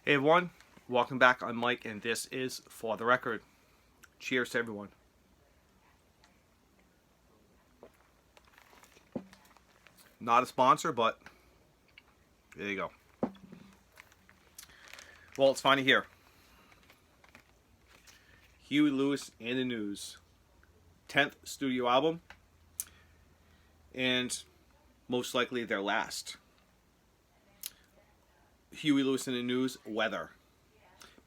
Hey everyone, welcome back. I'm Mike, and this is For the Record. Cheers to everyone. Not a sponsor, but there you go. Well, it's finally here. Huey Lewis and the News, 10th studio album, and most likely their last. Huey Lewis and the News, Weather.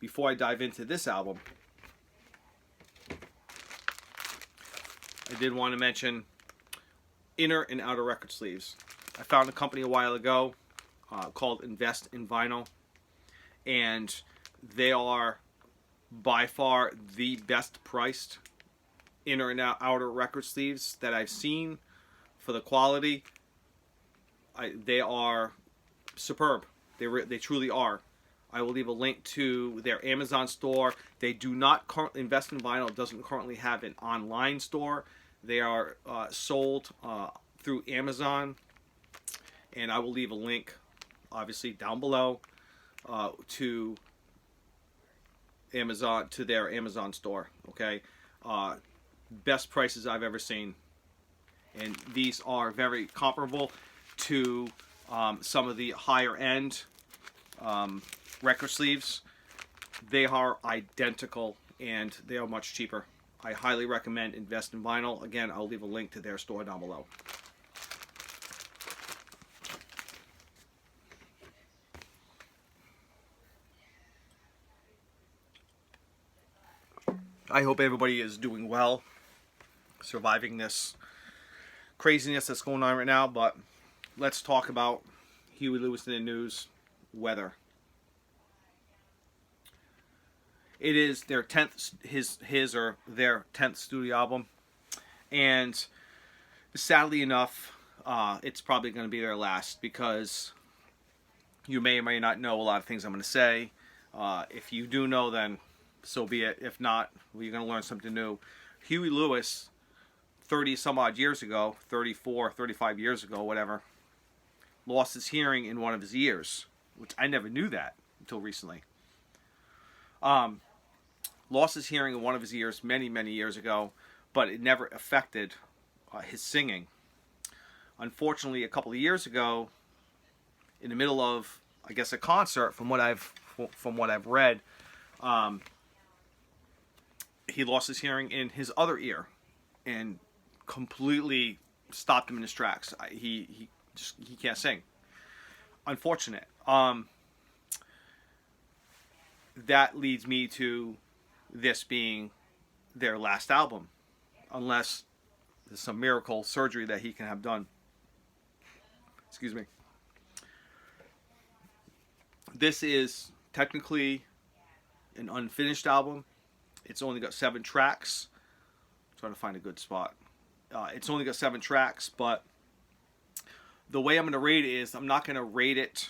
Before I dive into this album, I did want to mention inner and outer record sleeves. I found a company a while ago called Invest in Vinyl, and they are by far the best priced inner and outer record sleeves that I've seen for the quality. They are superb. They truly are. I will leave a link to their Amazon store. They do not currently, Invest in Vinyl doesn't currently have an online store. They are sold through Amazon, and I will leave a link, obviously, down below to Amazon, to their Amazon store. Okay, best prices I've ever seen, and these are very comparable to some of the higher end record sleeves. They are identical and they are much cheaper. I highly recommend Invest in Vinyl. Again, I'll leave a link to their store down below. I hope everybody is doing well, surviving this craziness that's going on right now, but let's talk about Huey Lewis and the News, Weather. It is their 10th, his or their 10th studio album, and sadly enough, it's probably going to be their last, because you may or may not know a lot of things I'm going to say. If you do know, then so be it. If not, well, you're going to learn something new. Huey Lewis, 30 some odd years ago, 34, 35 years ago, whatever, lost his hearing in one of his ears, which I never knew that until recently. Lost his hearing in one of his ears many, many years ago, but it never affected his singing. Unfortunately, a couple of years ago, in the middle of, I guess, a concert, from what I've read, he lost his hearing in his other ear, and completely stopped him in his tracks. He can't sing. Unfortunate. That leads me to this being their last album, unless there's some miracle surgery that he can have done. Excuse me. This is technically an unfinished album. It's only got 7 tracks. I'm trying to find a good spot. It's only got 7 tracks, but the way I'm going to rate it is, I'm not going to rate it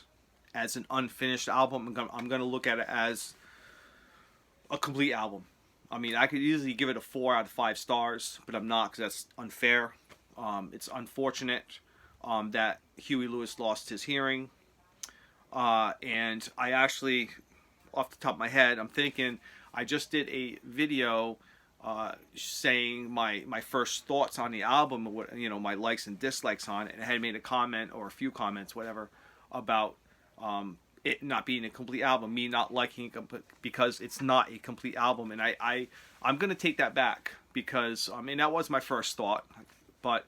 as an unfinished album. I'm going to look at it as a complete album. I mean, I could easily give it a 4 out of 5 stars, but I'm not, because that's unfair. It's unfortunate that Huey Lewis lost his hearing. And I actually, off the top of my head, I'm thinking, I just did a video saying my first thoughts on the album, what, you know, my likes and dislikes on it, and I had made a comment, or a few comments, whatever, about it not being a complete album, me not liking it because it's not a complete album. And I'm going to take that back, because I mean, that was my first thought, but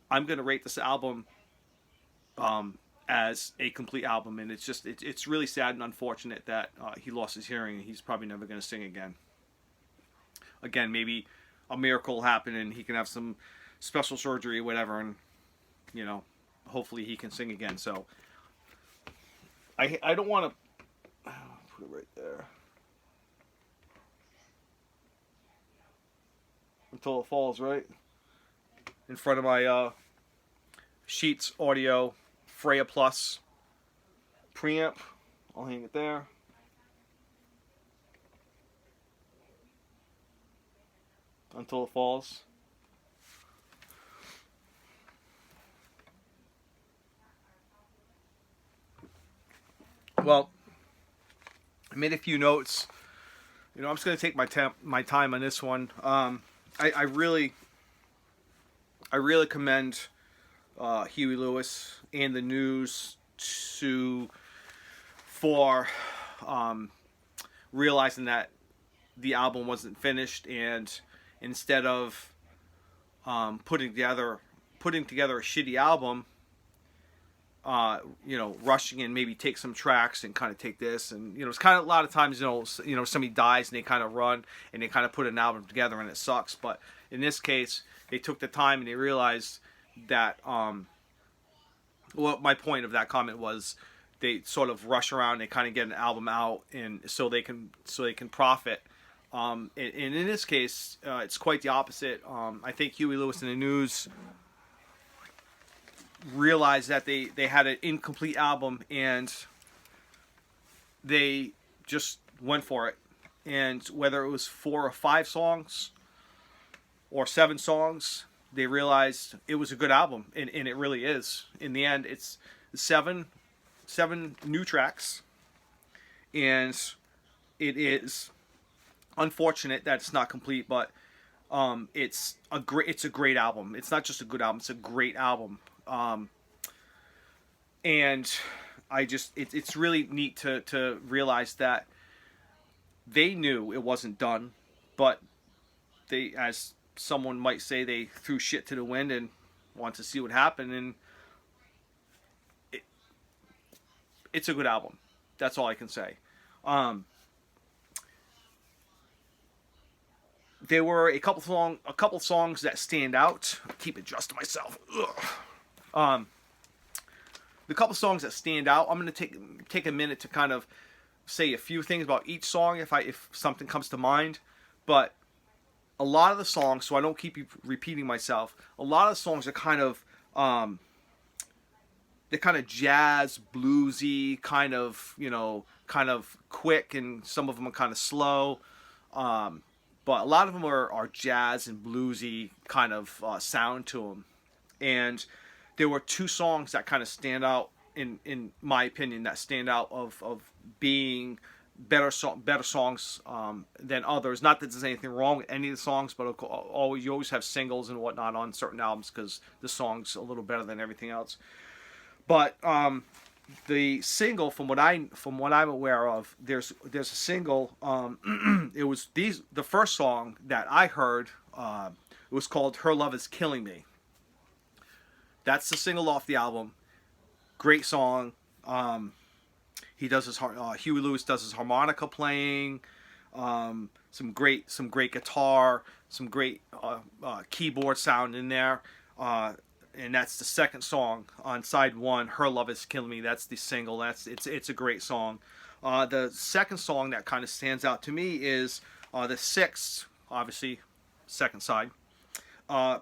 I'm going to rate this album as a complete album. And it's just, it's really sad and unfortunate that he lost his hearing, and he's probably never going to sing again. Again, maybe a miracle will happen and he can have some special surgery or whatever, and, you know, hopefully he can sing again. So I don't want to put it right there until it falls right in front of my Sheets Audio Freya Plus preamp. I'll hang it there. Until it falls. Well, I made a few notes. You know, I'm just gonna take my time on this one. I really commend Huey Lewis and the News for realizing that the album wasn't finished, and instead of putting together a shitty album, you know, rushing in, maybe take some tracks and kind of take this, and you know, it's kind of a lot of times, you know, somebody dies and they kind of run and they kind of put an album together and it sucks. But in this case, they took the time and they realized that well, my point of that comment was they sort of rush around, they kind of get an album out, and so they can profit. And in this case, it's quite the opposite. I think Huey Lewis and the News realized that they had an incomplete album, and they just went for it. And whether it was 4 or 5 songs or 7 songs, they realized it was a good album, and it really is. In the end, it's seven new tracks, and it is unfortunate that it's not complete, but it's a great album. It's not just a good album; it's a great album. And it's really neat to realize that they knew it wasn't done, but they, as someone might say, they threw shit to the wind and wanted to see what happened, and it's a good album. That's all I can say. There were a couple songs that stand out. I'll keep adjusting myself. The couple songs that stand out, I'm going to take a minute to kind of say a few things about each song if something comes to mind. But a lot of the songs, so I don't keep repeating myself, a lot of the songs are kind of they're kind of jazz, bluesy, kind of quick, and some of them are kind of slow. But a lot of them are jazz and bluesy kind of sound to them. And there were 2 songs that kind of stand out, in my opinion, that stand out of being better songs than others. Not that there's anything wrong with any of the songs, but you always have singles and whatnot on certain albums because the song's a little better than everything else. But the single, from what I'm aware of, there's a single. It was the first song that I heard. It was called "Her Love Is Killing Me." That's the single off the album. Great song. He does Huey Lewis does his harmonica playing. Some great guitar. Some great keyboard sound in there. And that's the second song on side 1. "Her Love Is Killing Me." That's the single. It's a great song. The second song that kind of stands out to me is the 6th, obviously, second side.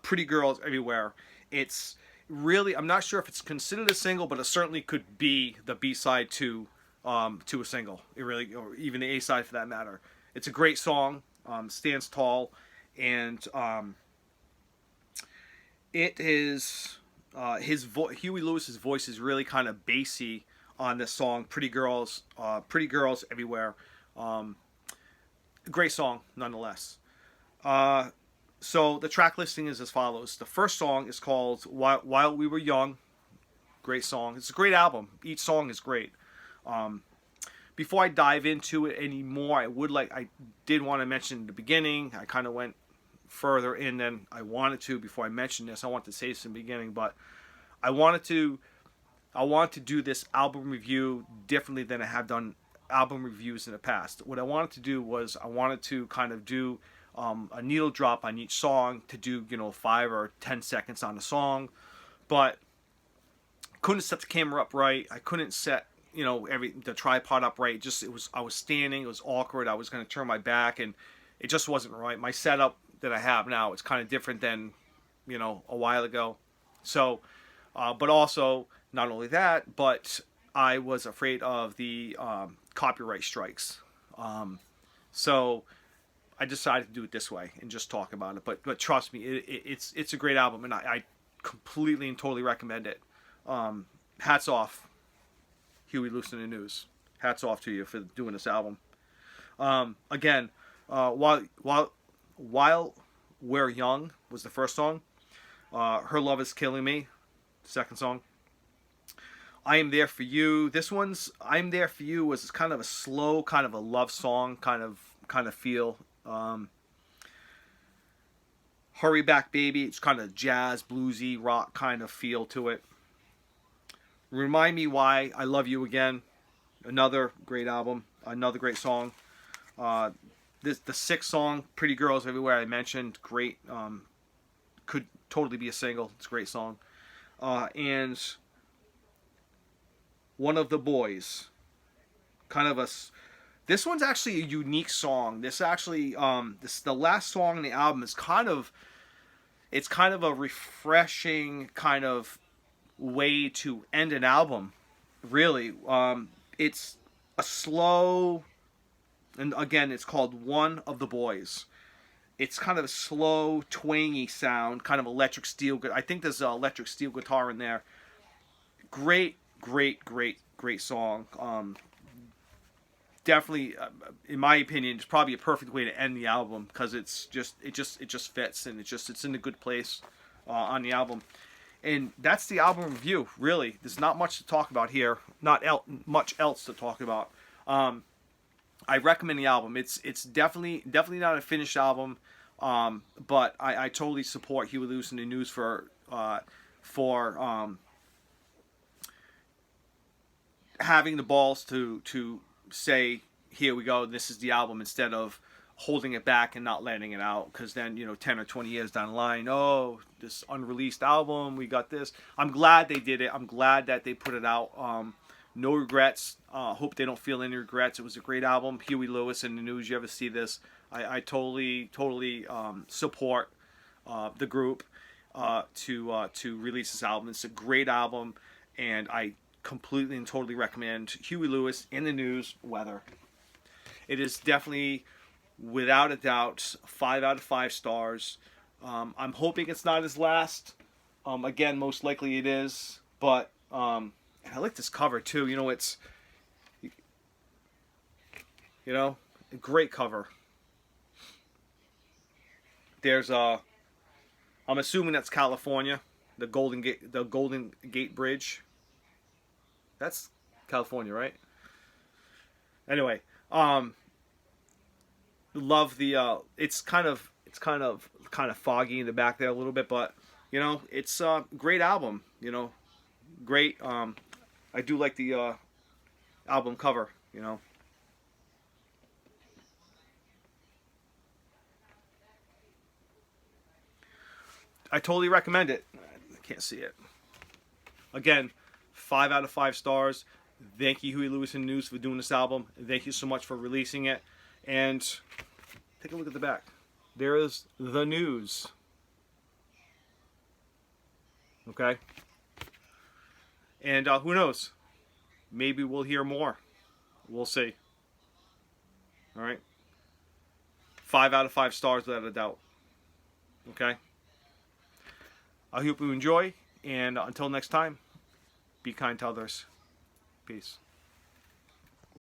"Pretty Girls Everywhere." It's really, I'm not sure if it's considered a single, but it certainly could be the B-side to a single. It really, or even the A-side for that matter. It's a great song. Stands tall, and it is Huey Lewis's voice is really kind of bassy on this song. Pretty Girls Everywhere. Great song nonetheless. So the track listing is as follows. The first song is called "While We Were Young." Great song. It's a great album. Each song is great. Before I dive into it anymore, I did want to mention in the beginning, I kind of went further in than I wanted to before I mentioned this. I want to say this in the beginning, but I wanted to do this album review differently than I have done album reviews in the past. What I wanted to do was I wanted to kind of do a needle drop on each song, to do 5 or 10 seconds on a song, but couldn't set the camera up right. I couldn't set the tripod up right. I was standing. It was awkward. I was going to turn my back, and it just wasn't right. My setup that I have now, it's kind of different than a while ago. So, but also not only that, but I was afraid of the copyright strikes. So I decided to do it this way and just talk about it. But trust me, it's a great album, and I completely and totally recommend it. Hats off, Huey Lewis and the News. hats off to you for doing this album. Again, while we're young was the first song. Her Love Is Killing Me, second song. I Am There For You. This one's I Am There For You was kind of a slow, kind of a love song kind of feel. Hurry Back Baby, it's kind of jazz, bluesy, rock kind of feel to it. Remind Me Why I Love You Again, another great album, another great song. The sixth song, Pretty Girls Everywhere, I mentioned, great. Could totally be a single. It's a great song. And One of the Boys, kind of a. This one's actually a unique song. This actually, the last song in the album is it's kind of a refreshing kind of way to end an album. Really, it's a slow, and again, it's called One of the Boys. It's kind of a slow, twangy sound, kind of electric steel. I think there's an electric steel guitar in there. Great song. Definitely, in my opinion, it's probably a perfect way to end the album because it just fits, and it's in a good place on the album. And that's the album review. Really, there's not much to talk about here. Not much else to talk about. I recommend the album. It's definitely not a finished album, but I totally support Huey Lewis and the News for having the balls to say, here we go, this is the album, instead of holding it back and not letting it out, because then 10 or 20 years down the line, oh, this unreleased album, we got this. I'm glad they did it. I'm glad that they put it out. No regrets. Hope they don't feel any regrets. It was a great album. Huey Lewis and the News. You ever see this? I totally support the group to release this album. It's a great album, and I completely and totally recommend Huey Lewis and the News. Weather. It is definitely, without a doubt, 5 out of 5 stars. I'm hoping it's not his last. Again, most likely it is, but. And I like this cover too. It's a great cover. There's I'm assuming that's California, the Golden Gate Bridge. That's California, right? Anyway, love the it's kind of foggy in the back there a little bit, but it's a great album. Great. I do like the album cover, I totally recommend it. I can't see it. Again, 5 out of 5 stars. Thank you, Huey Lewis and News, for doing this album. Thank you so much for releasing it. And take a look at the back. There is the news. Okay? And who knows? Maybe we'll hear more. We'll see. All right? 5 out of 5 stars without a doubt. Okay? I hope you enjoy. And until next time, be kind to others. Peace.